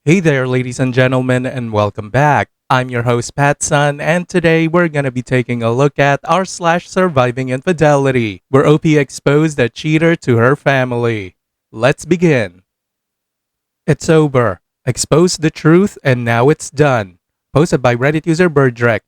Hey there, ladies and gentlemen, and welcome back. I'm your host, PattSun, and today we're gonna be taking a look at r/surviving infidelity, where OP exposed a cheater to her family. Let's begin. It's over. Exposed the truth, and now it's done. Posted by Reddit user Birdrect.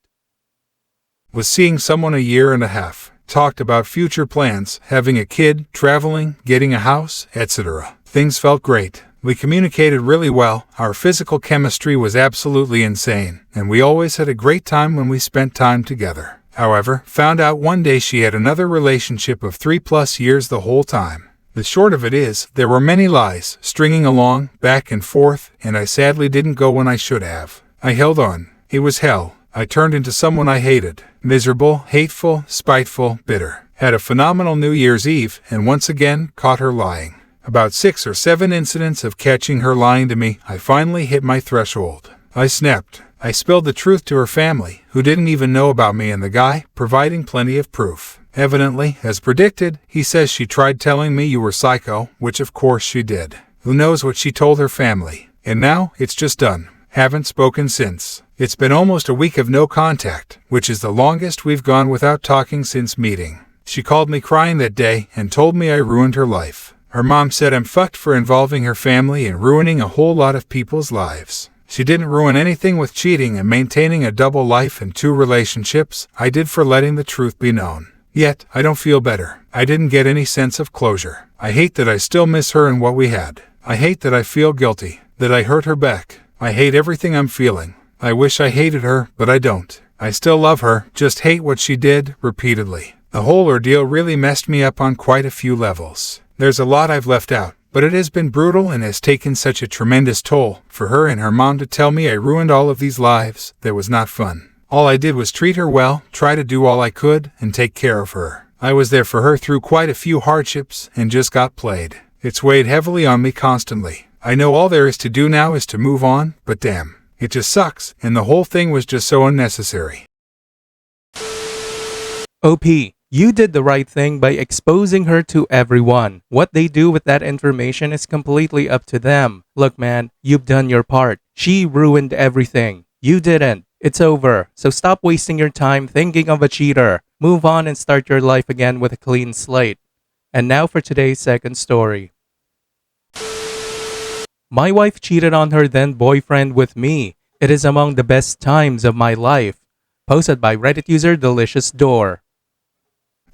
Was seeing someone a year and a half. Talked about future plans, having a kid, traveling, getting a house, etc. Things felt great. We communicated really well, our physical chemistry was absolutely insane, and we always had a great time when we spent time together. However, found out one day she had another relationship of 3+ years the whole time. The short of it is, there were many lies, stringing along, back and forth, and I sadly didn't go when I should have. I held on. It was hell. I turned into someone I hated. Miserable, hateful, spiteful, bitter. Had a phenomenal New Year's Eve, and once again, caught her lying. About 6 or 7 incidents of catching her lying to me, I finally hit my threshold. I snapped. I spilled the truth to her family, who didn't even know about me and the guy, providing plenty of proof. Evidently, as predicted, he says she tried telling me you were psycho, which of course she did. Who knows what she told her family. And now, it's just done. Haven't spoken since. It's been almost a week of no contact, which is the longest we've gone without talking since meeting. She called me crying that day and told me I ruined her life. Her mom said I'm fucked for involving her family and ruining a whole lot of people's lives. She didn't ruin anything with cheating and maintaining a double life and 2 relationships. I did for letting the truth be known. Yet, I don't feel better. I didn't get any sense of closure. I hate that I still miss her and what we had. I hate that I feel guilty, that I hurt her back. I hate everything I'm feeling. I wish I hated her, but I don't. I still love her, just hate what she did, repeatedly. The whole ordeal really messed me up on quite a few levels. There's a lot I've left out, but it has been brutal and has taken such a tremendous toll for her and her mom to tell me I ruined all of these lives. That was not fun. All I did was treat her well, try to do all I could, and take care of her. I was there for her through quite a few hardships and just got played. It's weighed heavily on me constantly. I know all there is to do now is to move on, but damn, it just sucks, and the whole thing was just so unnecessary. OP, you did the right thing by exposing her to everyone. What they do with that information is completely up to them. Look, man, you've done your part. She ruined everything. You didn't. It's over. So stop wasting your time thinking of a cheater. Move on and start your life again with a clean slate. And now for today's second story. My wife cheated on her then boyfriend with me. It is among the best times of my life. Posted by Reddit user Delicious Door.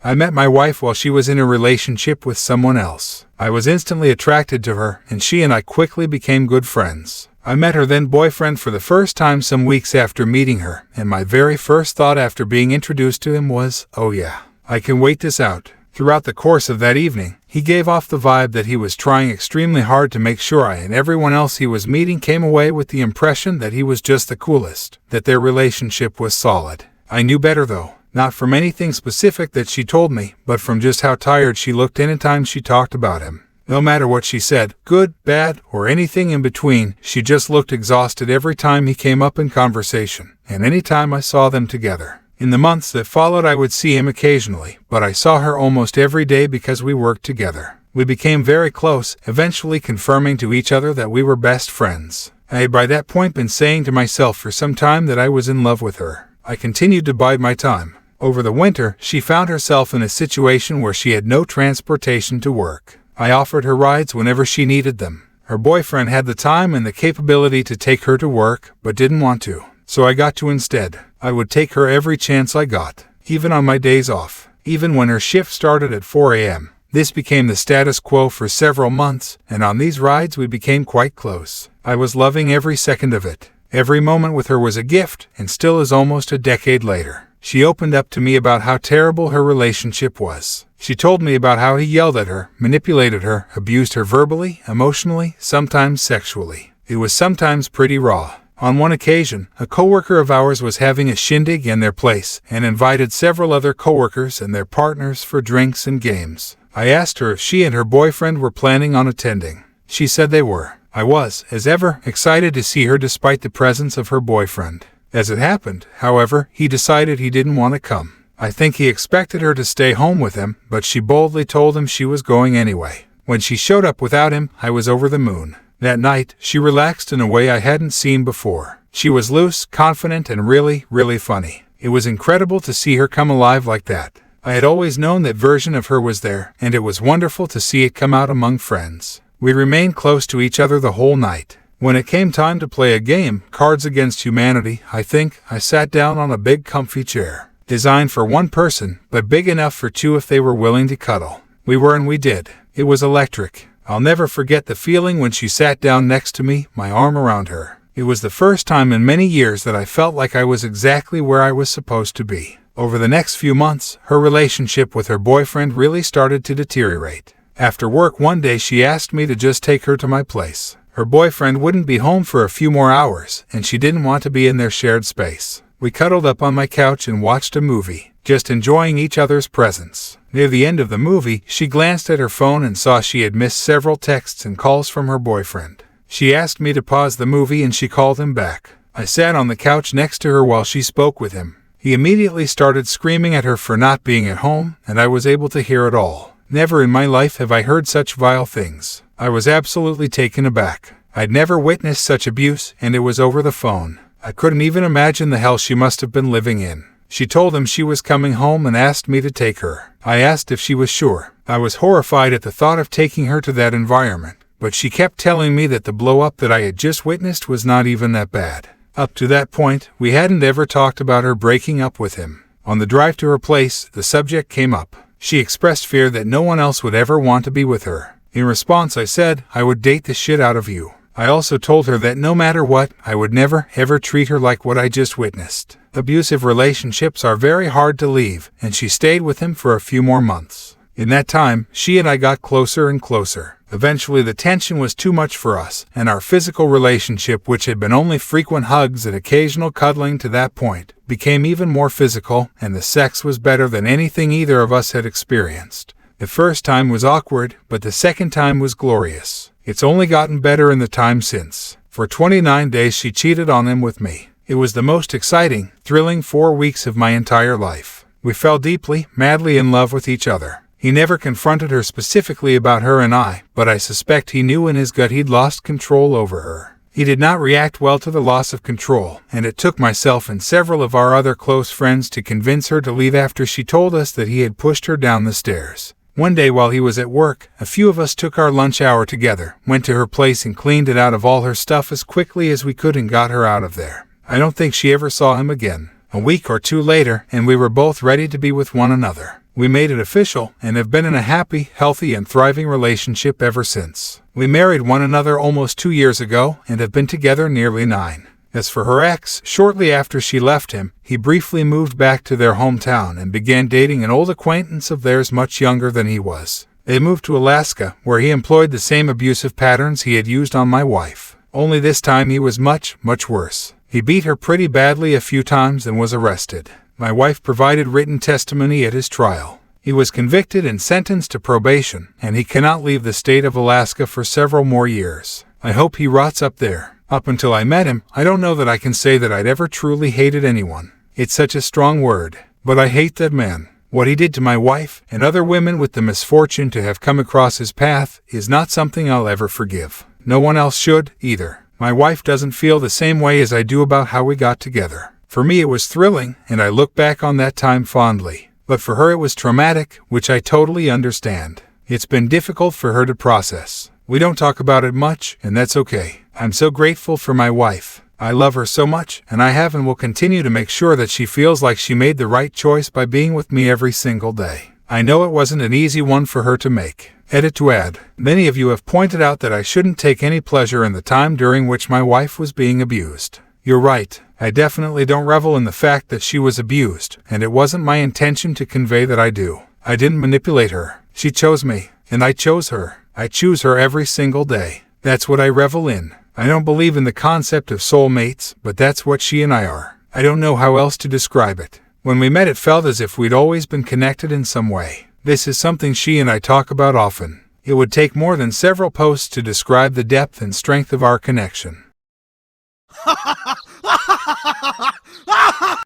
I met my wife while she was in a relationship with someone else. I was instantly attracted to her, and she and I quickly became good friends. I met her then boyfriend for the first time some weeks after meeting her, and my very first thought after being introduced to him was, oh yeah, I can wait this out. Throughout the course of that evening, he gave off the vibe that he was trying extremely hard to make sure I and everyone else he was meeting came away with the impression that he was just the coolest, that their relationship was solid. I knew better though. Not from anything specific that she told me, but from just how tired she looked anytime she talked about him. No matter what she said, good, bad, or anything in between, she just looked exhausted every time he came up in conversation, and any time I saw them together. In the months that followed I would see him occasionally, but I saw her almost every day because we worked together. We became very close, eventually confirming to each other that we were best friends. I had by that point been saying to myself for some time that I was in love with her. I continued to bide my time. Over the winter, she found herself in a situation where she had no transportation to work. I offered her rides whenever she needed them. Her boyfriend had the time and the capability to take her to work, but didn't want to. So I got to instead. I would take her every chance I got, even on my days off, even when her shift started at 4 a.m. This became the status quo for several months, and on these rides we became quite close. I was loving every second of it. Every moment with her was a gift, and still is almost a decade later. She opened up to me about how terrible her relationship was. She told me about how he yelled at her, manipulated her, abused her verbally, emotionally, sometimes sexually. It was sometimes pretty raw. On one occasion, a coworker of ours was having a shindig in their place and invited several other coworkers and their partners for drinks and games. I asked her if she and her boyfriend were planning on attending. She said they were. I was, as ever, excited to see her despite the presence of her boyfriend. As it happened, however, he decided he didn't want to come. I think he expected her to stay home with him, but she boldly told him she was going anyway. When she showed up without him, I was over the moon. That night, she relaxed in a way I hadn't seen before. She was loose, confident, and really, really funny. It was incredible to see her come alive like that. I had always known that version of her was there, and it was wonderful to see it come out among friends. We remained close to each other the whole night. When it came time to play a game, Cards Against Humanity, I sat down on a big comfy chair. Designed for one person, but big enough for two if they were willing to cuddle. We were and we did. It was electric. I'll never forget the feeling when she sat down next to me, my arm around her. It was the first time in many years that I felt like I was exactly where I was supposed to be. Over the next few months, her relationship with her boyfriend really started to deteriorate. After work one day she asked me to just take her to my place. Her boyfriend wouldn't be home for a few more hours, and she didn't want to be in their shared space. We cuddled up on my couch and watched a movie, just enjoying each other's presence. Near the end of the movie, she glanced at her phone and saw she had missed several texts and calls from her boyfriend. She asked me to pause the movie and she called him back. I sat on the couch next to her while she spoke with him. He immediately started screaming at her for not being at home, and I was able to hear it all. Never in my life have I heard such vile things. I was absolutely taken aback. I'd never witnessed such abuse, and it was over the phone. I couldn't even imagine the hell she must have been living in. She told him she was coming home and asked me to take her. I asked if she was sure. I was horrified at the thought of taking her to that environment, but she kept telling me that the blow-up that I had just witnessed was not even that bad. Up to that point, we hadn't ever talked about her breaking up with him. On the drive to her place, the subject came up. She expressed fear that no one else would ever want to be with her. In response, I said, I would date the shit out of you. I also told her that no matter what, I would never, ever treat her like what I just witnessed. Abusive relationships are very hard to leave, and she stayed with him for a few more months. In that time, she and I got closer and closer. Eventually, the tension was too much for us, and our physical relationship, which had been only frequent hugs and occasional cuddling to that point, became even more physical, and the sex was better than anything either of us had experienced. The first time was awkward, but the second time was glorious. It's only gotten better in the time since. For 29 days she cheated on him with me. It was the most exciting, thrilling 4 weeks of my entire life. We fell deeply, madly in love with each other. He never confronted her specifically about her and I, but I suspect he knew in his gut he'd lost control over her. He did not react well to the loss of control, and it took myself and several of our other close friends to convince her to leave after she told us that he had pushed her down the stairs. One day while he was at work, a few of us took our lunch hour together, went to her place and cleaned it out of all her stuff as quickly as we could and got her out of there. I don't think she ever saw him again. A week or two later, and we were both ready to be with one another. We made it official, and have been in a happy, healthy, and thriving relationship ever since. We married one another almost 2 years ago, and have been together nearly 9. As for her ex, shortly after she left him, he briefly moved back to their hometown and began dating an old acquaintance of theirs much younger than he was. They moved to Alaska, where he employed the same abusive patterns he had used on my wife. Only this time he was much, much worse. He beat her pretty badly a few times and was arrested. My wife provided written testimony at his trial. He was convicted and sentenced to probation, and he cannot leave the state of Alaska for several more years. I hope he rots up there. Up until I met him, I don't know that I can say that I'd ever truly hated anyone. It's such a strong word, but I hate that man. What he did to my wife and other women with the misfortune to have come across his path is not something I'll ever forgive. No one else should, either. My wife doesn't feel the same way as I do about how we got together. For me it was thrilling, and I look back on that time fondly. But for her it was traumatic, which I totally understand. It's been difficult for her to process. We don't talk about it much, and that's okay. I'm so grateful for my wife. I love her so much, and I have and will continue to make sure that she feels like she made the right choice by being with me every single day. I know it wasn't an easy one for her to make. Edit to add, many of you have pointed out that I shouldn't take any pleasure in the time during which my wife was being abused. You're right. I definitely don't revel in the fact that she was abused, and it wasn't my intention to convey that I do. I didn't manipulate her. She chose me, and I chose her. I choose her every single day. That's what I revel in. I don't believe in the concept of soulmates, but that's what she and I are. I don't know how else to describe it. When we met, it felt as if we'd always been connected in some way. This is something she and I talk about often. It would take more than several posts to describe the depth and strength of our connection.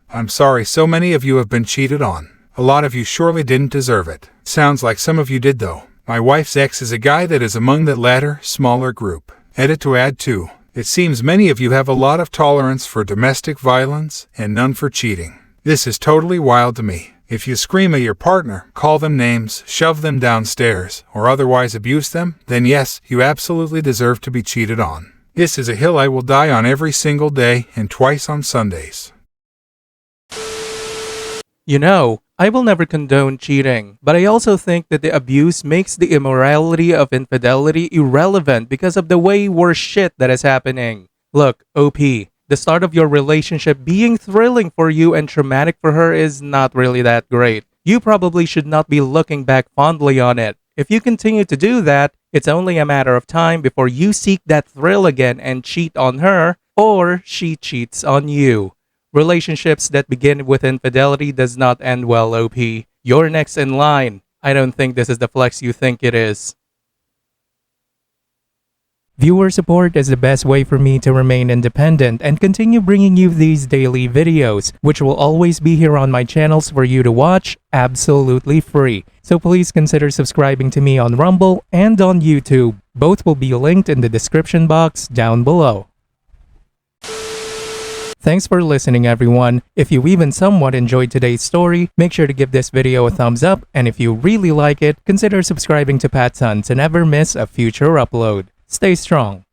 I'm sorry so many of you have been cheated on. A lot of you surely didn't deserve it. Sounds like some of you did though. My wife's ex is a guy that is among that latter, smaller group. Edit to add 2. It seems many of you have a lot of tolerance for domestic violence and none for cheating. This is totally wild to me. If you scream at your partner, call them names, shove them downstairs, or otherwise abuse them, then yes, you absolutely deserve to be cheated on. This is a hill I will die on every single day and twice on Sundays. You know, I will never condone cheating, but I also think that the abuse makes the immorality of infidelity irrelevant because of the way worse shit that is happening. Look, OP, the start of your relationship being thrilling for you and traumatic for her is not really that great. You probably should not be looking back fondly on it. If you continue to do that, it's only a matter of time before you seek that thrill again and cheat on her, or she cheats on you. Relationships that begin with infidelity does not end well, OP. You're next in line. I don't think this is the flex you think it is. Viewer support is the best way for me to remain independent and continue bringing you these daily videos, which will always be here on my channels for you to watch absolutely free. So please consider subscribing to me on Rumble and on YouTube. Both will be linked in the description box down below. Thanks for listening, everyone. If you even somewhat enjoyed today's story, make sure to give this video a thumbs up, and if you really like it, consider subscribing to PattSun to never miss a future upload. Stay strong.